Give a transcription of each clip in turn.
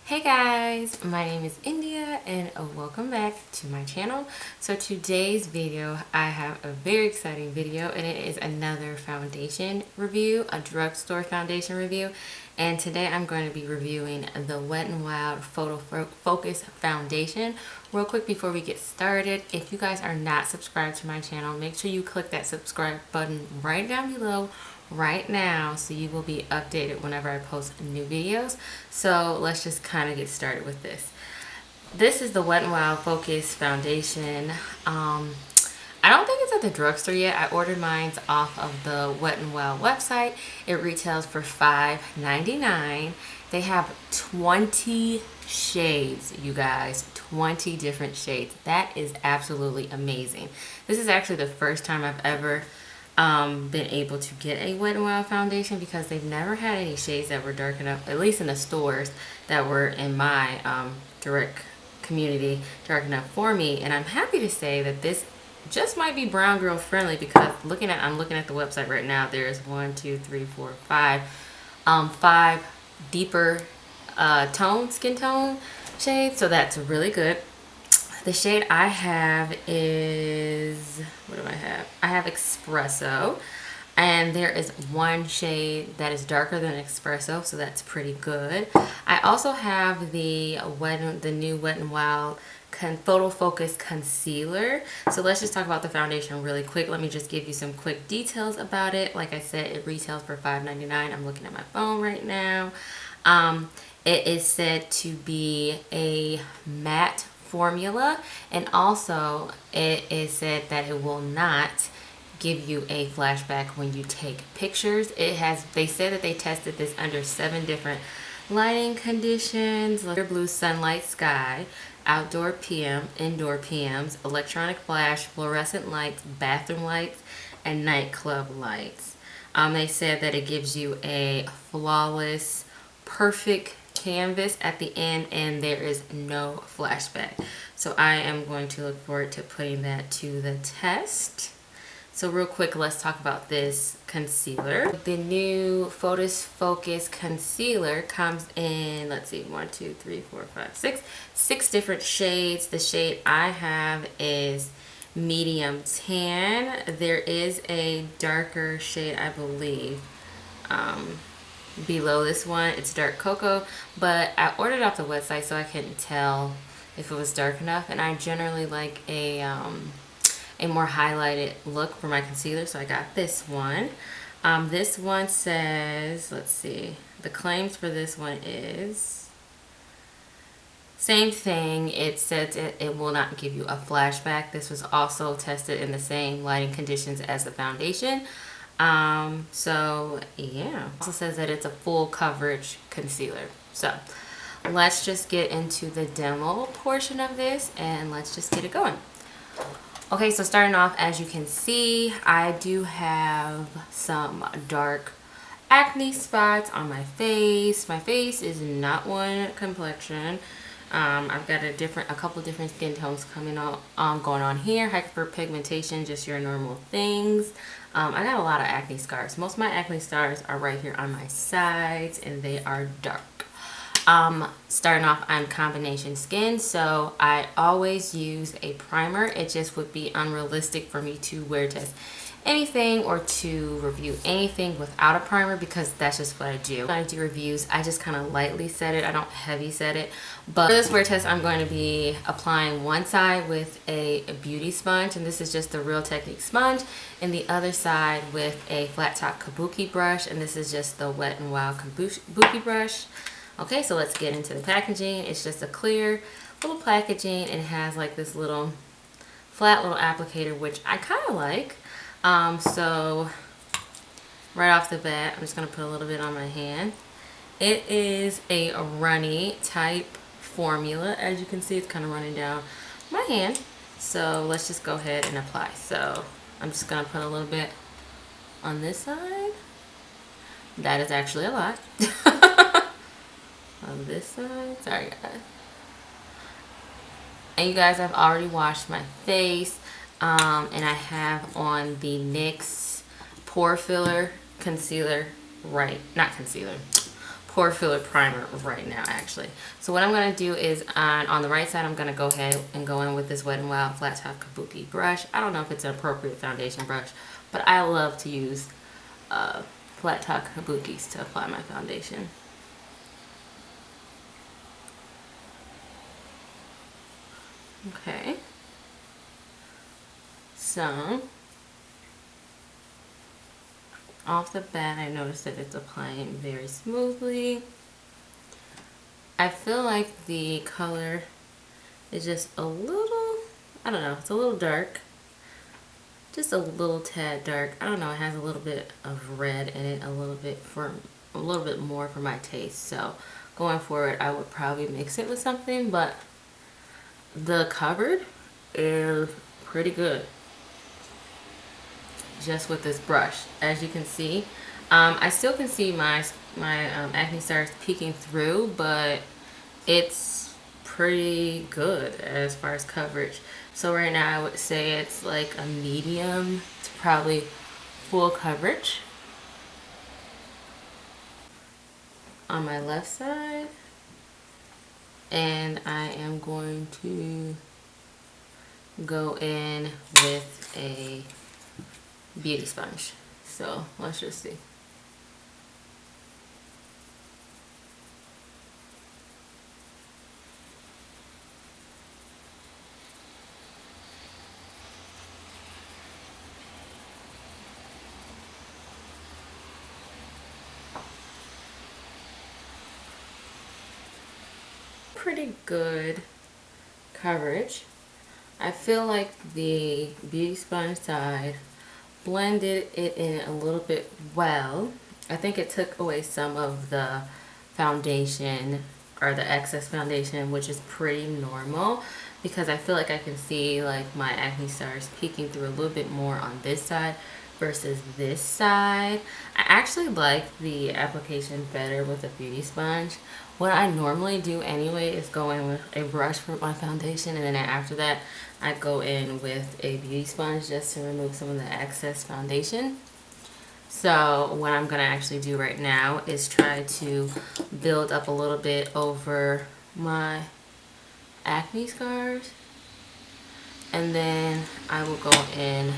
Hey guys, my name is India and welcome back to my channel. So today's video, I have a very exciting video and it is another foundation review, a drugstore foundation review. And today I'm going to be reviewing the Wet n Wild Photo Focus Foundation. Real quick before we get started, if you guys are not subscribed to my channel, make sure you click that subscribe button right down below right now so you will be updated whenever I post new videos. So let's just kind of get started with this. This is the Wet n Wild Focus Foundation. I don't think it's at the drugstore yet. I ordered mine off of the Wet n Wild website. It retails for $5.99. They have 20 shades, you guys. 20 different shades. That is absolutely amazing. This is actually the first time I've ever been able to get a Wet n Wild foundation because they've never had any shades that were dark enough, at least in the stores that were in my direct community, dark enough for me. And I'm happy to say that this just might be brown girl friendly because I'm looking at the website right now. There's 5 deeper skin tone shades, so that's really good. The shade I have is, what do I have? I have Espresso, and there is one shade that is darker than Espresso, so that's pretty good. I also have the new Wet n Wild Photo Focus Concealer. So let's just talk about the foundation really quick. Let me just give you some quick details about it. Like I said, it retails for $5.99. I'm looking at my phone right now. It is said to be a matte formula, and also it is said that it will not give you a flashback when you take pictures. They said that they tested this under 7 different lighting conditions: blue sunlight sky, outdoor PM, indoor PMs, electronic flash, fluorescent lights, bathroom lights, and nightclub lights. They said that it gives you a flawless, perfect canvas at the end, and there is no flashback. So I am going to look forward to putting that to the test. So real quick, let's talk about this concealer. The new Photo Focus Concealer comes in, let's see, 6 different shades. The shade I have is medium tan. There is a darker shade, I believe, below this one. It's dark cocoa, but I ordered off the website so I couldn't tell if it was dark enough, and I generally like a more highlighted look for my concealer, so I got this one. This one says, let's see, the claims for this one is same thing. It says it will not give you a flashback. This was also tested in the same lighting conditions as the foundation. So yeah, it also says that it's a full coverage concealer. So let's just get into the demo portion of this and let's just get it going. Okay, so starting off, as you can see, I do have some dark acne spots on my face. My face is not one complexion. I've got a couple different skin tones going on here. Hyperpigmentation, just your normal things. I got a lot of acne scars. Most of my acne scars are right here on my sides, and they are dark. Starting off, I'm combination skin, so I always use a primer. It just would be unrealistic for me to wear test anything or to review anything without a primer because that's just what I do. When I do reviews, I just kind of lightly set it. I don't heavy set it. But for this wear test, I'm going to be applying one side with a beauty sponge, and this is just the Real Technique sponge, and the other side with a flat top kabuki brush, and this is just the Wet n Wild kabuki brush. Okay, so let's get into the packaging. It's just a clear little packaging. It has like this little flat little applicator, which I kind of like. So right off the bat, I'm just going to put a little bit on my hand. It is a runny type formula. As you can see, it's kind of running down my hand. So let's just go ahead and apply. So I'm just going to put a little bit on this side. That is actually a lot. On this side, sorry guys. And you guys, I've already washed my face, and I have on the NYX pore filler concealer, not concealer, pore filler primer right now, actually. So what I'm going to do is on the right side, I'm going to go ahead and go in with this Wet n Wild Flat Top Kabuki brush. I don't know if it's an appropriate foundation brush, but I love to use flat top kabukis to apply my foundation. Okay. So off the bat, I noticed that it's applying very smoothly. I feel like the color is just a little, I don't know, it's a little dark. Just a little tad dark. I don't know, it has a little bit of red in it, a little bit more for my taste. So going forward, I would probably mix it with something, but the coverage is pretty good just with this brush. As you can see, I still can see my acne scars peeking through, but it's pretty good as far as coverage. So right now I would say it's like a medium to probably full coverage. On my left side, and I am going to go in with a beauty sponge. So let's just see. Pretty good coverage. I feel like the beauty sponge side blended it in a little bit well. I think it took away some of the foundation or the excess foundation, which is pretty normal because I feel like I can see like my acne stars peeking through a little bit more on this side versus this side. I actually like the application better with a beauty sponge. What I normally do anyway is go in with a brush for my foundation, and then after that I go in with a beauty sponge just to remove some of the excess foundation. So what I'm going to actually do right now is try to build up a little bit over my acne scars, and then I will go in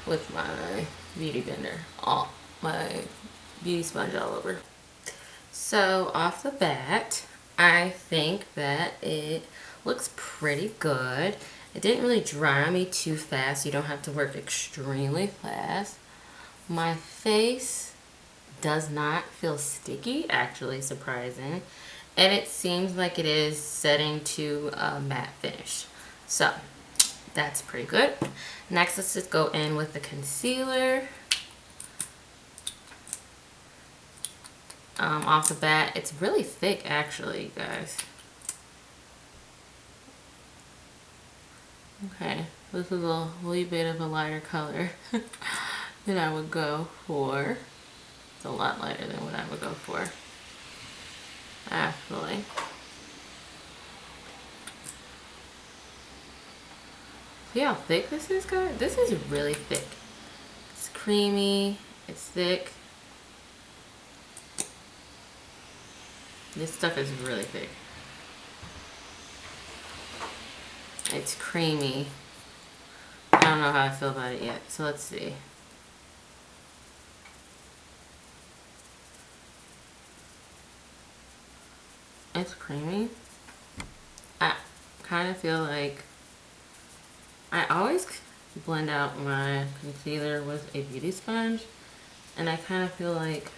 with my beauty blender, my beauty sponge all over. So off the bat, I think that it looks pretty good. It didn't really dry on me too fast. You don't have to work extremely fast. My face does not feel sticky, actually surprising. And it seems like it is setting to a matte finish. So that's pretty good. Next, let's just go in with the concealer. Off the bat, it's really thick actually, guys. Okay, this is a little bit of a lighter color than I would go for. It's a lot lighter than what I would go for, actually. See how thick this is, guys? This is really thick. It's creamy, it's thick. This stuff is really thick. It's creamy. I don't know how I feel about it yet, so let's see. It's creamy. I kind of feel like I always blend out my concealer with a beauty sponge, and I kind of feel like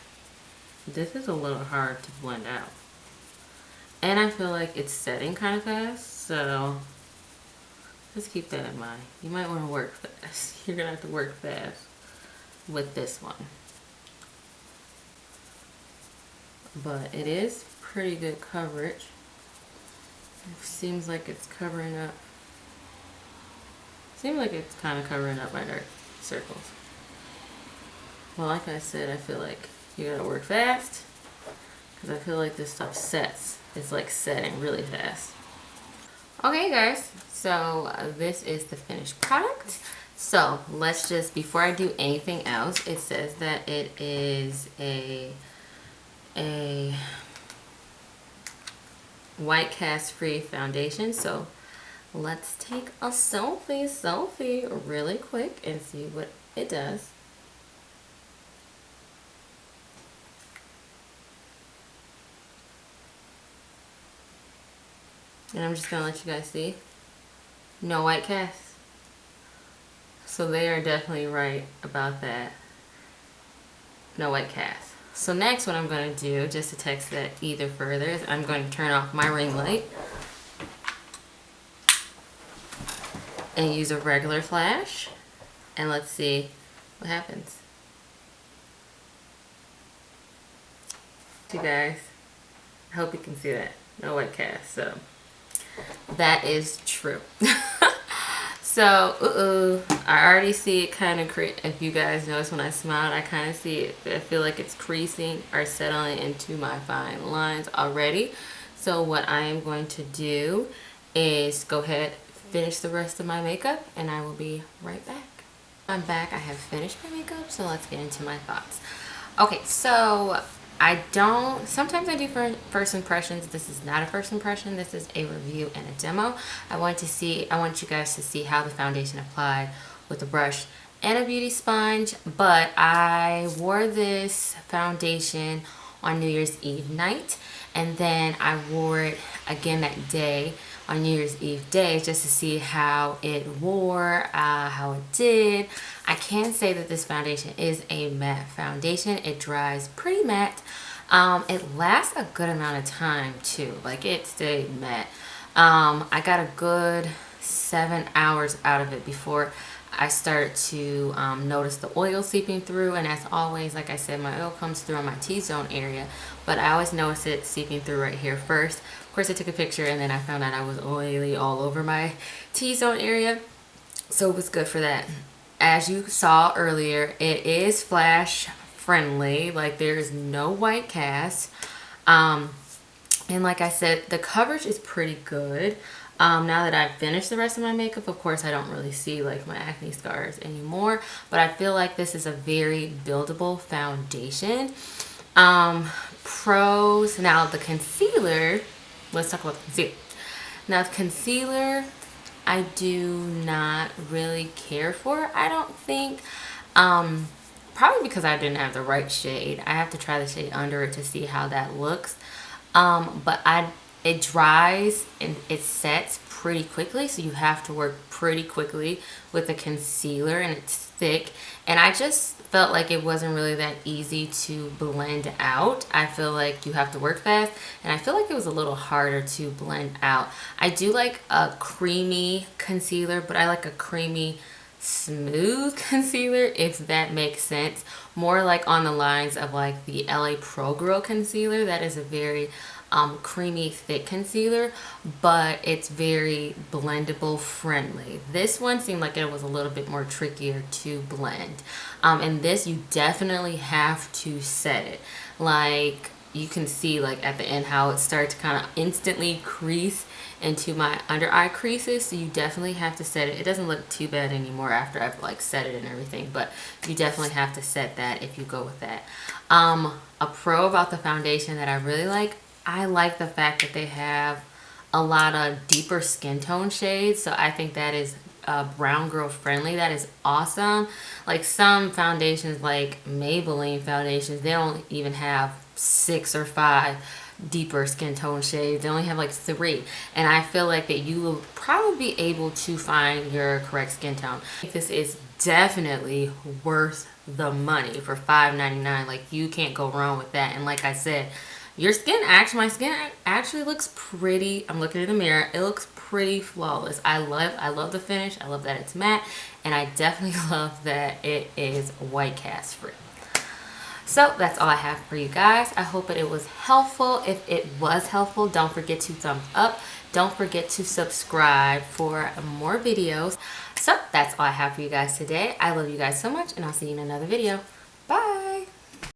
this is a little hard to blend out. And I feel like it's setting kind of fast, so just keep that in mind. You might want to work fast. You're going to have to work fast with this one. But it is pretty good coverage. It seems like it's covering up. Seems like it's kind of covering up my dark circles. Well, like I said, I feel like you gotta work fast because I feel like this stuff sets. It's like setting really fast. Okay guys, so this is the finished product. So let's just, before I do anything else, it says that it is a white cast free foundation. So let's take a selfie really quick and see what it does. And I'm just gonna let you guys see. No white cast. So they are definitely right about that. No white cast. So next what I'm going to do, just to test that either further, is I'm going to turn off my ring light and use a regular flash. And let's see what happens. You guys, I hope you can see that. No white cast. So that is true. So, I already see it kind of, if you guys notice when I smiled, I kind of see it. I feel like it's creasing or settling into my fine lines already. So what I am going to do is go ahead, finish the rest of my makeup, and I will be right back. I'm back. I have finished my makeup, so let's get into my thoughts. Okay, so sometimes I do first impressions. This is not a first impression. This is a review and a demo. I want you guys to see how the foundation applied with a brush and a beauty sponge. But I wore this foundation on New Year's Eve night, and then I wore it again that day on New Year's Eve day just to see how it wore, how it did. I can say that this foundation is a matte foundation. It dries pretty matte. It lasts a good amount of time too. Like, it stayed matte. I got a good 7 hours out of it before I started to notice the oil seeping through. And as always, like I said, my oil comes through on my T-zone area, but I always notice it seeping through right here first. Of course, I took a picture and then I found out I was oily all over my T-zone area, so it was good for that. As you saw earlier, it is flash friendly. Like, there's no white cast. And like I said, the coverage is pretty good. Now that I've finished the rest of my makeup, of course, I don't really see like my acne scars anymore, but I feel like this is a very buildable foundation. Pros, now the concealer, let's talk about the concealer. Now the concealer, I do not really care for, I don't think. Probably because I didn't have the right shade. I have to try the shade under it to see how that looks. But it dries and it sets pretty quickly, so you have to work pretty quickly with the concealer, and it's thick. And I just felt like it wasn't really that easy to blend out. I feel like you have to work fast, and I feel like it was a little harder to blend out. I do like a creamy concealer, but I like a creamy smooth concealer, if that makes sense. More like on the lines of like the LA Pro Girl concealer. That is a very creamy thick concealer, but it's very blendable friendly. This one seemed like it was a little bit more trickier to blend, and this you definitely have to set it. Like, you can see like at the end how it starts to kind of instantly crease into my under eye creases, so you definitely have to set it. It doesn't look too bad anymore after I've like set it and everything, but you definitely have to set that if you go with that. A pro about the foundation that I really like, I like the fact that they have a lot of deeper skin tone shades, so I think that is brown girl friendly. That is awesome. Like, some foundations, like Maybelline foundations, they don't even have 6 or 5 deeper skin tone shades. They only have like 3, and I feel like that you will probably be able to find your correct skin tone. This is definitely worth the money for $5.99. Like, you can't go wrong with that. And like I said, my skin actually looks pretty. I'm looking in the mirror, it looks pretty flawless. I love the finish. I love that it's matte, and I definitely love that it is white cast free. So that's all I have for you guys. I hope that it was helpful. If it was helpful, don't forget to thumbs up. Don't forget to subscribe for more videos. So that's all I have for you guys today. I love you guys so much, and I'll see you in another video.